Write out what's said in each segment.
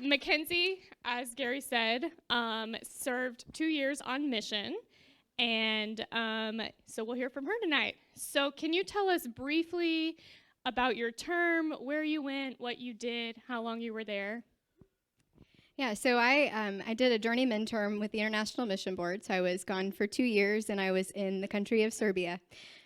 Mackenzie, as Gary said, served 2 years on mission, and so we'll hear from her tonight. So can you tell us briefly about your term, where you went, what you did, how long you were there? Yeah, so I did a journeyman term with the International Mission Board. So I was gone for 2 years, and I was in the country of Serbia.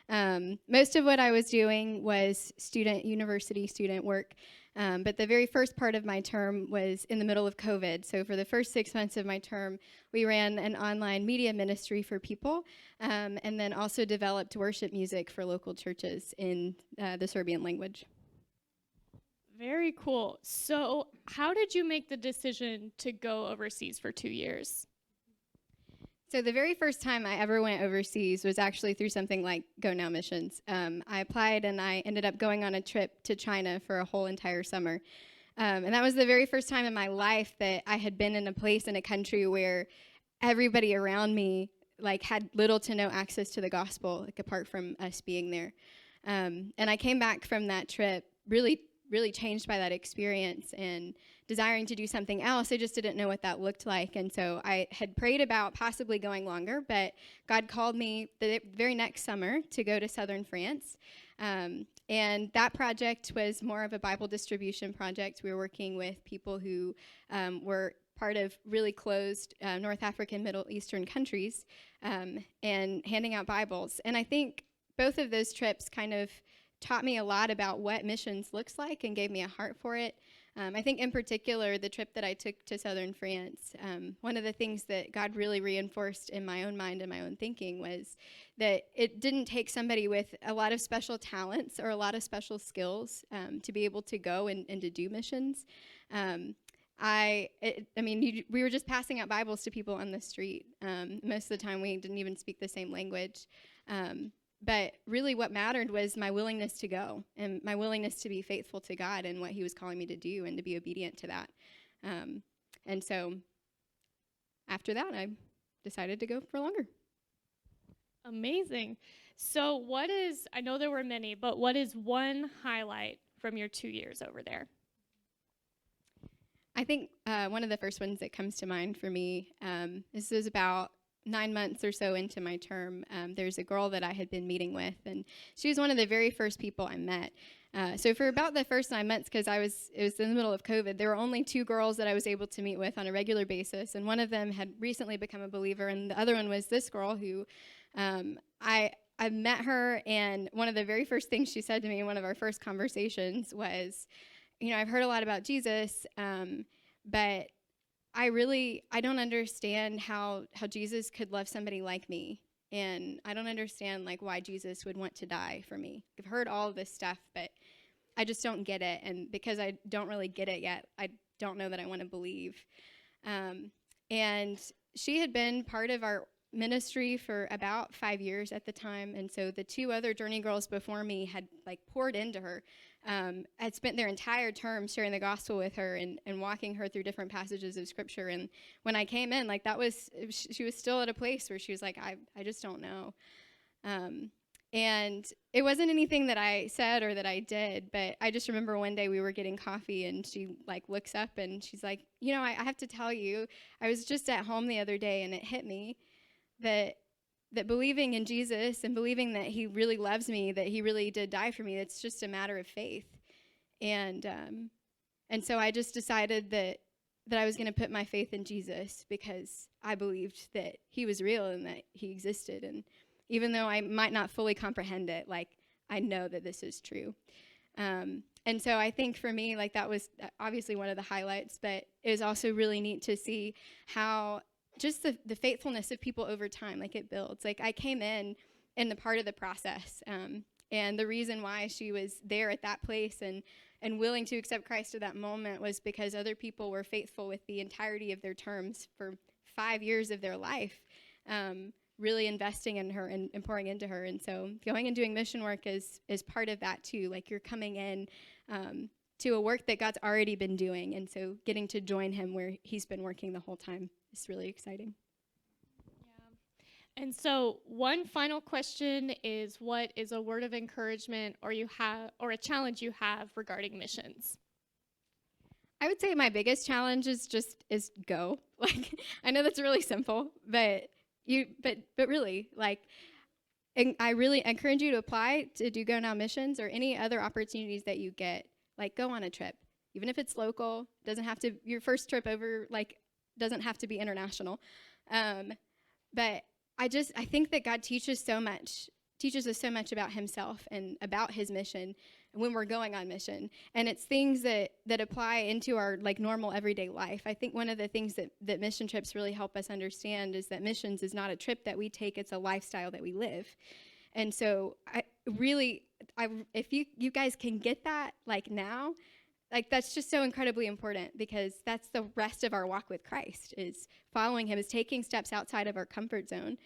Most of what I was doing was university student work. But the very first part of my term was in the middle of COVID. So for the first 6 months of my term, we ran an online media ministry for people, and then also developed worship music for local churches in the Serbian language. Very cool. So how did you make the decision to go overseas for 2 years? So the very first time I ever went overseas was actually through something like Go Now Missions. I applied and I ended up going on a trip to China for a whole entire summer. And that was the very first time in my life that I had been in a place in a country where everybody around me had little to no access to the gospel, apart from us being there. And I came back from that trip really changed by that experience and desiring to do something else. I just didn't know what that looked like. And so I had prayed about possibly going longer, but God called me the very next summer to go to southern France. And that project was more of a Bible distribution project. We were working with people who were part of really closed North African, Middle Eastern countries, and handing out Bibles. And I think both of those trips kind of taught me a lot about what missions looks like and gave me a heart for it. I think in particular, the trip that I took to southern France, one of the things that God really reinforced in my own mind and my own thinking was that it didn't take somebody with a lot of special talents or a lot of special skills to be able to go and to do missions. We were just passing out Bibles to people on the street. Most of the time, we didn't even speak the same language. But really what mattered was my willingness to go and my willingness to be faithful to God and what he was calling me to do and to be obedient to that. And so after that, I decided to go for longer. Amazing. So I know there were many, but what is one highlight from your 2 years over there? I think one of the first ones that comes to mind for me, this was about 9 months or so into my term. There's a girl that I had been meeting with, and she was one of the very first people I met. So for about the first 9 months, because it was in the middle of COVID, there were only 2 girls that I was able to meet with on a regular basis, and one of them had recently become a believer, and the other one was this girl who I met her, and one of the very first things she said to me in one of our first conversations was, I've heard a lot about Jesus, but I don't understand how Jesus could love somebody like me. And I don't understand why Jesus would want to die for me. I've heard all of this stuff, but I just don't get it. And because I don't really get it yet, I don't know that I want to believe. And she had been part of our ministry for about 5 years at the time. And so the 2 other journey girls before me had poured into her. I'd spent their entire term sharing the gospel with her and walking her through different passages of scripture. And when I came in, she was still at a place where she was like, I just don't know. And it wasn't anything that I said or that I did, but I just remember one day we were getting coffee and she looks up and she's like, I have to tell you, I was just at home the other day and it hit me that believing in Jesus and believing that he really loves me, that he really did die for me, it's just a matter of faith. And so I just decided that I was going to put my faith in Jesus because I believed that he was real and that he existed. And even though I might not fully comprehend it, I know that this is true. And so I think for me, that was obviously one of the highlights, but it was also really neat to see how just the faithfulness of people over time, it builds. I came in the part of the process, and the reason why she was there at that place and willing to accept Christ at that moment was because other people were faithful with the entirety of their terms for 5 years of their life, really investing in her and pouring into her. And so going and doing mission work is part of that too. You're coming in to a work that God's already been doing, and so getting to join him where he's been working the whole time. It's really exciting. Yeah. And so one final question is, what is a word of encouragement or a challenge you have regarding missions? I would say my biggest challenge is go. Like, I know that's really simple, but really, like, and I really encourage you to apply to do Go Now missions or any other opportunities that you get. Like, go on a trip, even if it's local. Doesn't have to, your first trip over, like, doesn't have to be international. But I think that God teaches us so much about himself and about his mission when we're going on mission. And it's things that apply into our like normal everyday life. I think one of the things that mission trips really help us understand is that missions is not a trip that we take, it's a lifestyle that we live. And so if you guys can get that like now, like that's just so incredibly important, because that's the rest of our walk with Christ, is following him, is taking steps outside of our comfort zone,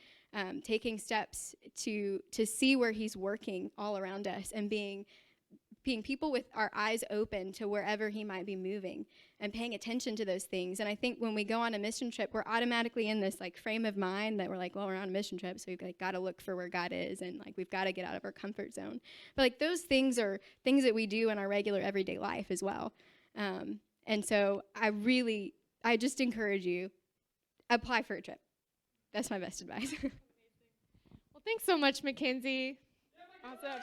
taking steps to see where he's working all around us, and being people with our eyes open to wherever he might be moving and paying attention to those things. And I think when we go on a mission trip, we're automatically in this like frame of mind that we're like, well, we're on a mission trip, so we've like, got to look for where God is, and like we've got to get out of our comfort zone. But like those things are things that we do in our regular everyday life as well. And so I just encourage you, apply for a trip. That's my best advice. Well, thanks so much, Mackenzie. Awesome.